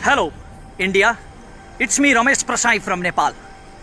Hello India, it's me Ramesh Prasai from Nepal.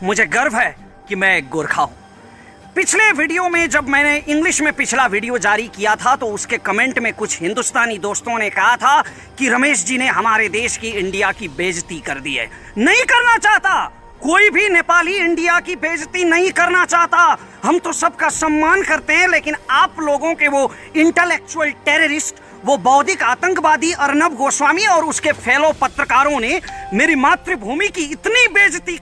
मुझे गर्व है कि मैं एक गोरखा हूं। पिछले वीडियो में जब मैंने इंग्लिश में पिछला वीडियो जारी किया था तो उसके कमेंट में कुछ हिंदुस्तानी दोस्तों ने कहा था कि रमेश जी ने हमारे देश की, इंडिया की बेइज्जती कर दी है। नहीं करना चाहता, कोई भी नेपाली इंडिया की बेइज्जती नहीं करना चाहता। हम तो सबका सम्मान करते हैं, लेकिन आप लोगों के वो इंटेलेक्चुअल टेररिस्ट, वो बौद्धिक आतंकवादी अर्नब गोस्वामी और उसके फेलो पत्रकारों ने मेरी मातृभूमि की इतनी बेइज्जती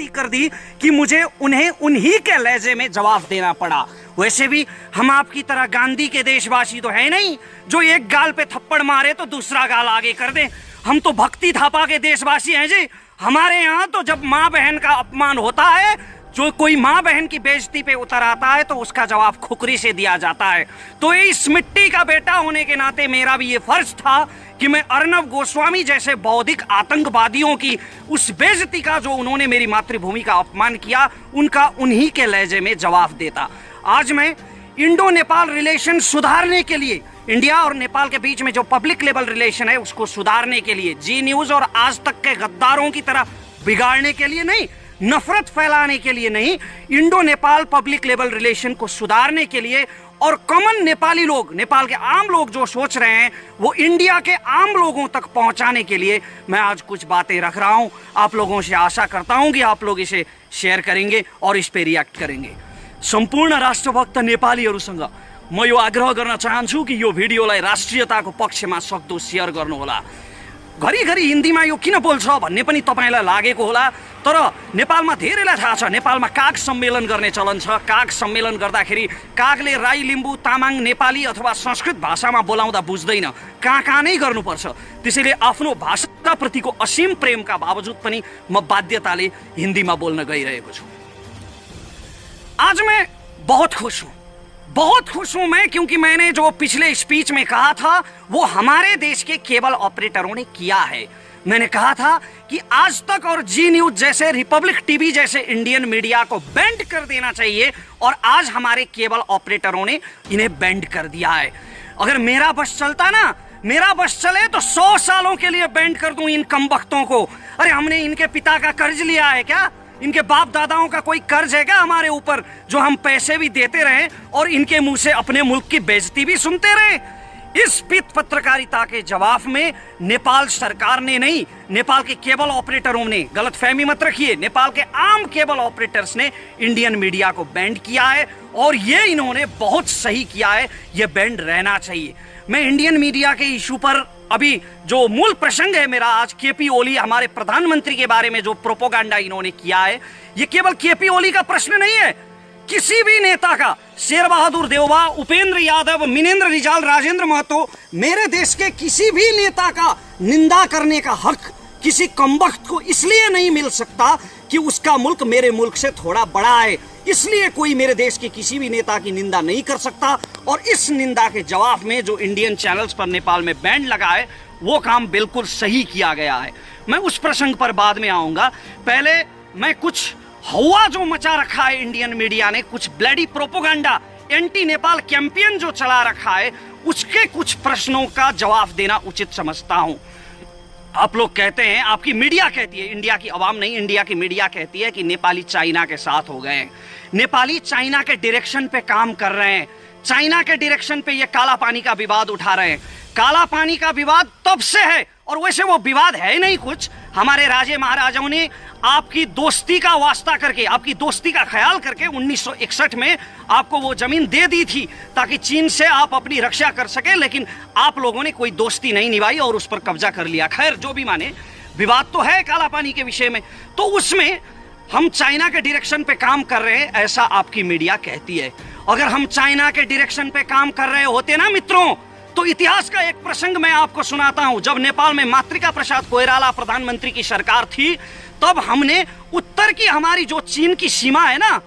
कर दी कि मुझे उन्हें उन्हीं के लहजे में जवाब देना पड़ा। वैसे भी हम आपकी तरह गांधी के देशवासी तो है नहीं जो एक गाल पे थप्पड़ मारे तो दूसरा गाल आगे कर दे। हम तो भक्ति थापा के देशवासी हैं जी। हमारे यहाँ तो जब माँ बहन का अपमान होता है, जो कोई माँ बहन की बेइज्जती पे उतर आता है तो उसका जवाब खुकरी से दिया जाता है। तो इस मिट्टी का बेटा होने के नाते मेरा भी ये फर्ज था कि मैं अर्नब गोस्वामी जैसे बौद्धिक आतंकवादियों की उस बेइज्जती का, जो उन्होंने मेरी मातृभूमि का अपमान किया, उनका उन्हीं के लहजे में जवाब देता। आज मैं इंडो नेपाल रिलेशन सुधारने के लिए, इंडिया और नेपाल के बीच में जो पब्लिक लेवल रिलेशन है उसको सुधारने के लिए, जी न्यूज और आज तक के गद्दारों की तरह बिगाड़ने के लिए नहीं, नफरत फैलाने के लिए नहीं, Indo Nepal public level relation को सुधारने के लिए और कॉमन नेपाली लोग, नेपाल के आम लोग जो सोच रहे हैं वो इंडिया के आम लोगों तक पहुंचाने के लिए मैं आज कुछ बातें रख रहा हूं। आप लोगों से आशा करता हूं कि आप लोग इसे शेयर करेंगे और इस पे रिएक्ट करेंगे। सम्पूर्ण राष्ट्रभक्त नेपालीहरूसँग म यो आग्रह गर्न चाहन्छु कि यो भिडियोलाई राष्ट्रियताको पक्षमा सक्दो शेयर गर्नुहोला। घरिघरि हिन्दीमा यो किन बोल्छ भन्ने पनि तपाईलाई लागेको होला, तर नेपालमा धेरैलाई थाहा छ नेपालमा काग सम्मेलन गर्ने चलन छ। काग सम्मेलन गर्दाखेरि कागले राई, लिम्बू, तामाङ, नेपाली अथवा संस्कृत भाषामा बोलाउँदा बुझ्दैन, कहाँ नै गर्नुपर्छ। त्यसैले आफ्नो भाषाप्रतिको असीम प्रेमका बावजुद पनि म बाध्यताले हिन्दीमा बोल्न गइरहेको छु। आज मैं बहुत खुश हूं मैं, क्योंकि मैंने जो पिछले स्पीच में कहा था वो हमारे देश के केबल ऑपरेटरों ने किया है। मैंने कहा था कि आज तक और जी न्यूज जैसे, रिपब्लिक टीवी जैसे इंडियन मीडिया को बैंड कर देना चाहिए, और आज हमारे केबल ऑपरेटरों ने इन्हें बैंड कर दिया है। अगर मेरा बस चलता ना, मेरा बस चले तो 100 सालों के लिए बैंड कर दूं इन कमबख्तों को। अरे हमने इनके पिता का कर्ज लिया है क्या? इनके बाप दादाओं का कोई कर्ज है क्या हमारे ऊपर, जो हम पैसे भी देते रहे और इनके मुंह से अपने मुल्क की बेइज्जती भी सुनते रहे? इस पित पत्रकारिता के जवाब में नेपाल सरकार ने नहीं, नेपाल के केबल ऑपरेटरों ने, गलतफहमी मत रखिए, नेपाल के आम केबल ऑपरेटर्स ने इंडियन मीडिया को बैंड किया है, और ये इन्होंने बहुत सही किया है। ये बैंड रहना चाहिए। मैं इंडियन मीडिया के इशू पर, अभी जो मूल प्रसंग है मेरा आज, केपी ओली, हमारे प्रधानमंत्री के बारे में जो प्रोपोगंडा इन्होंने किया है, ये केवल केपी ओली का प्रश्न नहीं है, किसी भी नेता का, शेर बहादुर देववा, उपेंद्र यादव, मिनेंद्र रिजाल, राजेंद्र महतो, मेरे देश के किसी भी नेता का निंदा करने का हक किसी कमबख्त को इसलिए नहीं मिल सकता कि उसका मुल्क मेरे मुल्क से थोड़ा बड़ा है। इसलिए कोई मेरे देश के किसी भी नेता की निंदा नहीं कर सकता, और इस निंदा के जवाब में जो इंडियन चैनल्स पर नेपाल में बैन लगा है वो काम बिल्कुल सही किया गया है। मैं उस प्रसंग पर बाद में आऊंगा। पहले मैं कुछ हवा जो मचा रखा है इंडियन मीडिया ने, कुछ bloody propaganda, anti Nepal campaign जो चला रखा है, उसके कुछ प्रश्नों का जवाब देना उचित समझता हूं। आप लोग कहते हैं, आपकी मीडिया कहती है, इंडिया की आवाम नहीं, इंडिया की मीडिया कहती है कि नेपाली चाइना के साथ हो गए हैं, नेपाली चाइना के डायरेक्शन पे काम कर रहे हैं, चाइना के डायरेक्शन पे ये काला पानी का विवाद उठा रहे हैं। काला पानी का विवाद तब से है, और वैसे वो विवाद है नहीं कुछ, हमारे राजे महाराजाओं ने आपकी दोस्ती का वास्ता करके, आपकी दोस्ती का ख्याल करके 1961 में आपको वो जमीन दे दी थी ताकि चीन से आप अपनी रक्षा कर सके, लेकिन आप लोगों ने कोई दोस्ती नहीं निभाई और उस पर कब्जा कर लिया। खैर, जो भी माने, विवाद तो है काला पानी के विषय में, तो उसमें हम चाइना के डायरेक्शन पे काम कर रहे हैं, ऐसा आपकी मीडिया कहती है। अगर हम चाइना के डायरेक्शन पे काम कर रहे होते ना मित्रों, तो इतिहास का एक प्रसंग मैं आपको सुनाता हूं। जब नेपाल में मातृका प्रसाद कोइराला प्रधानमंत्री की सरकार थी, तब हमने उत्तर की हमारी जो चीन की सीमा है ना,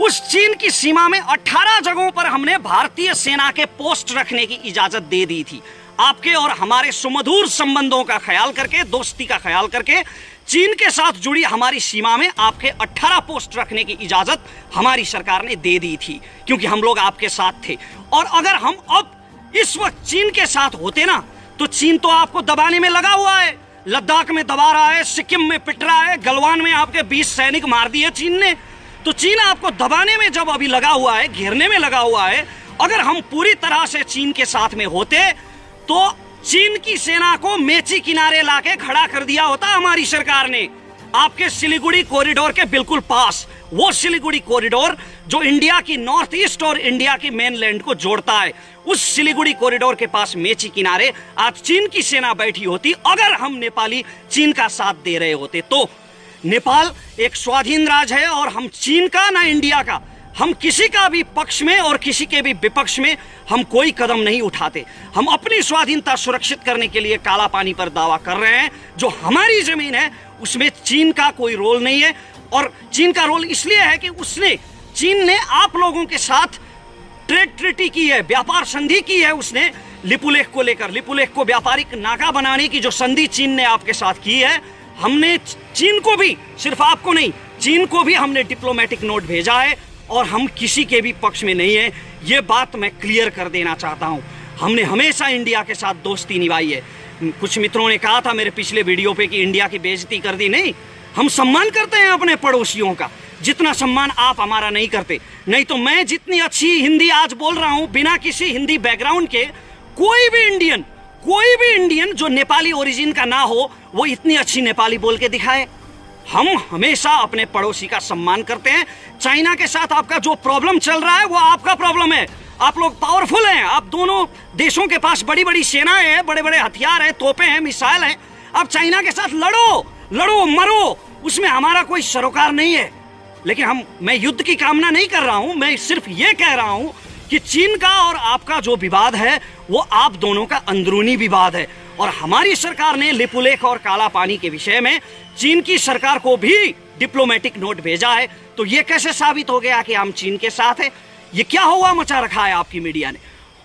उस चीन की सीमा में 18 जगहों पर हमने भारतीय सेना के पोस्ट रखने की इजाजत दे दी थी। आपके और हमारे सुमधुर संबंधों का ख्याल करके, दोस्ती का ख्याल करके, चीन के साथ जुड़ी हमारी सीमा में आपके 18 पोस्ट रखने की इजाजत हमारी सरकार ने दे दी थी, क्योंकि हम लोग आपके साथ थे। और अगर हम अब इस वक्त चीन के साथ होते ना, तो चीन तो आपको दबाने में लगा हुआ है, लद्दाख में दबा रहा है, सिक्किम में पिट रहा है, गलवान में आपके 20 सैनिक मार दिए चीन ने। तो चीन आपको दबाने में जब अभी लगा हुआ है, घेरने में लगा हुआ है, अगर हम पूरी तरह से चीन के साथ में होते तो चीन की सेना को मेची किनारे लाके खड़ा कर दिया होता हमारी सरकार ने, आपके सिलीगुड़ी कॉरिडोर के बिल्कुल पास। वो सिलीगुड़ी कॉरिडोर जो इंडिया की नॉर्थ ईस्ट और इंडिया की मेनलैंड को जोड़ता है, उस सिलीगुड़ी कॉरिडोर के पास मेची किनारे आज चीन की सेना बैठी होती अगर हम नेपाली चीन का साथ दे रहे होते तो। नेपाल एक स्वाधीन राज्य है और हम चीन का ना इंडिया का, हम किसी का भी पक्ष में और किसी के भी विपक्ष में हम कोई कदम नहीं उठाते। हम अपनी स्वाधीनता सुरक्षित करने के लिए काला पानी पर दावा कर रहे हैं। जो हमारी जमीन है उसमें चीन का कोई रोल नहीं है, और चीन का रोल इसलिए है कि चीन ने आप लोगों के साथ ट्रेड ट्रीटी की है, व्यापार संधि की है उसने लिपुलेख को लेकर। लिपुलेख को व्यापारिक नाका बनाने की जो संधि चीन ने आपके साथ की है, हमने चीन को भी, सिर्फ आपको नहीं, चीन को भी हमने डिप्लोमेटिक नोट भेजा है और हम किसी के भी पक्ष में नहीं है। ये बात मैं क्लियर कर देना चाहता हूं। हमने हमेशा इंडिया के साथ दोस्ती निभाई है। कुछ मित्रों ने कहा था मेरे पिछले वीडियो पे कि इंडिया की बेइज्जती कर दी। नहीं, हम सम्मान करते हैं अपने पड़ोसियों का, जितना सम्मान आप हमारा नहीं करते। नहीं तो मैं जितनी अच्छी हिंदी आज बोल रहा हूं बिना किसी हिंदी बैकग्राउंड के, कोई भी इंडियन जो नेपाली ओरिजिन का ना हो वो इतनी अच्छी नेपाली बोल के दिखाए। हम हमेशा अपने पड़ोसी का सम्मान करते हैं। चाइना के साथ आपका जो प्रॉब्लम चल रहा है वो आपका प्रॉब्लम है। आप लोग पावरफुल हैं, आप दोनों देशों के पास बड़ी बड़ी सेनाएं हैं, बड़े बड़े हथियार हैं, तोपें हैं, मिसाइल हैं। आप चाइना के साथ लड़ो मरो, उसमें हमारा कोई सरोकार नहीं है। लेकिन मैं युद्ध की कामना नहीं कर रहा हूं, मैं सिर्फ ये कह रहा हूं कि चीन का और आपका जो विवाद है वो आप दोनों का अंदरूनी विवाद है। और हमारी सरकार ने लिपुलेख और काला पानी के विषय में चीन की सरकार को भी डिप्लोमेटिक नोट भेजा है। तो ये कैसे साबित हो गया कि हम चीन के साथ हैं? ये क्या हवा मचा रखा है आपकी मीडिया ने?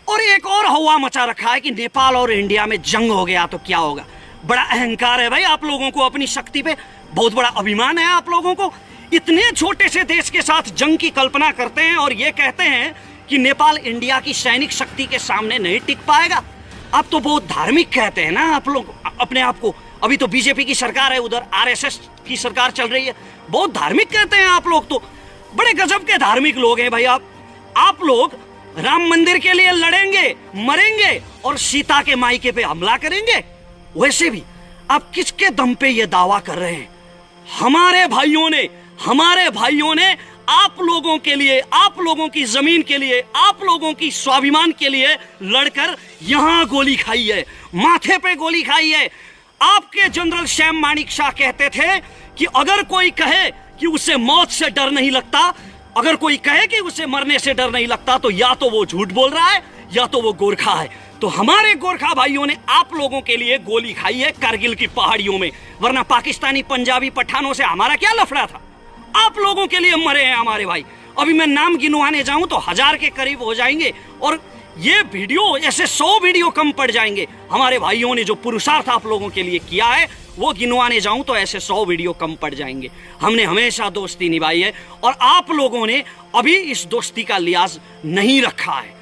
और एक और हवा मचा रखा है कि नेपाल और इंडिया में जंग हो गया तो क्या होगा। बड़ा अहंकार है भाई आप लोगों को अपनी शक्ति पे, बहुत बड़ा अभिमान है आप लोगों को। इतने छोटे से देश के साथ जंग की कल्पना करते हैं और ये कहते हैं कि नेपाल इंडिया की सैनिक शक्ति के सामने नहीं टिक पाएगा। आप तो बहुत धार्मिक कहते हैं ना आप लोग अपने आप को। अभी तो बीजेपी की सरकार है, उधर आरएसएस की सरकार चल रही है, बहुत धार्मिक कहते हैं आप लोग। तो बड़े गजब के धार्मिक लोग हैं भाई आप लोग राम मंदिर के लिए लड़ेंगे, मरेंगे और सीता के मायके पे हमला करेंगे। वैसे भी आप किसके दम पे ये दावा कर रहे हैं? हमारे भाइयों ने आप लोगों के लिए, आप लोगों की जमीन के लिए, आप लोगों की स्वाभिमान के लिए लड़कर यहां गोली खाई है, माथे पे गोली खाई है। आपके जनरल श्याम माणिक शाह कहते थे कि अगर कोई कहे कि उसे मौत से डर नहीं लगता, अगर कोई कहे कि उसे मरने से डर नहीं लगता, तो या तो वो झूठ बोल रहा है या तो वो गोरखा है। तो हमारे गोरखा भाइयों ने आप लोगों के लिए गोली खाई है कारगिल की पहाड़ियों में, वरना पाकिस्तानी पंजाबी पठानों से हमारा क्या लफड़ा था? आप लोगों के लिए मरे हैं हमारे भाई। अभी मैं नाम गिनवाने जाऊं तो 1000 के करीब हो जाएंगे और ये वीडियो ऐसे 100 वीडियो कम पड़ जाएंगे। हमारे भाइयों ने जो पुरुषार्थ आप लोगों के लिए किया है वो गिनवाने जाऊं तो ऐसे 100 वीडियो कम पड़ जाएंगे। हमने हमेशा दोस्ती निभाई है और आप लोगों ने अभी इस दोस्ती का लिहाज नहीं रखा है।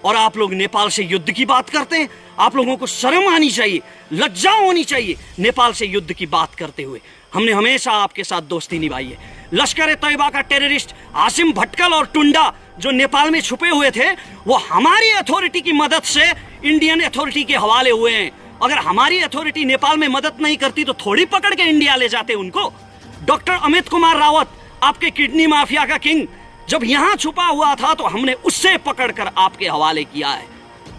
और आप लोग नेपाल से युद्ध की बात करते हैं। आप लोगों को शर्म आनी चाहिए, लज्जा होनी चाहिए नेपाल से युद्ध की बात करते हुए। हमने हमेशा आपके साथ दोस्ती निभाई है। लश्कर ए तैयबा का टेररिस्ट आसिम भटकल और टुंडा जो नेपाल में छुपे हुए थे, वो हमारी अथॉरिटी की मदद से इंडियन अथॉरिटी के हवाले हुए हैं। अगर हमारी अथॉरिटी नेपाल में मदद नहीं करती तो थोड़ी पकड़ के इंडिया ले जाते उनको। डॉक्टर अमित कुमार रावत, आपके किडनी माफिया का किंग, जब यहां छुपा हुआ था तो हमने उससे पकड़कर आपके हवाले किया है।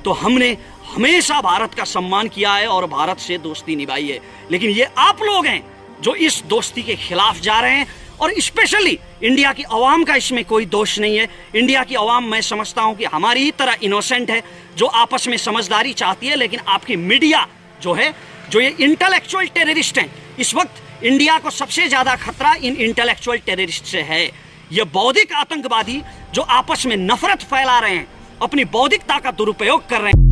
तो हमने हमेशा भारत का सम्मान किया है और भारत से दोस्ती निभाई है। लेकिन ये आप लोग हैं जो इस दोस्ती के खिलाफ जा रहे हैं। और स्पेशली इंडिया की आवाम का इसमें कोई दोष नहीं है। इंडिया की आवाम, मैं समझता हूं कि हमारी ही तरह इनोसेंट है, जो आपस में समझदारी चाहती है। लेकिन आपकी मीडिया जो है, जो ये इंटेलेक्चुअल टेररिस्ट हैं, इस वक्त इंडिया को सबसे ज्यादा खतरा इन इंटेलेक्चुअल टेररिस्ट से है। ये बौद्धिक आतंकवादी जो आपस में नफरत फैला रहे हैं, अपनी बौद्धिकता का दुरुपयोग कर रहे हैं।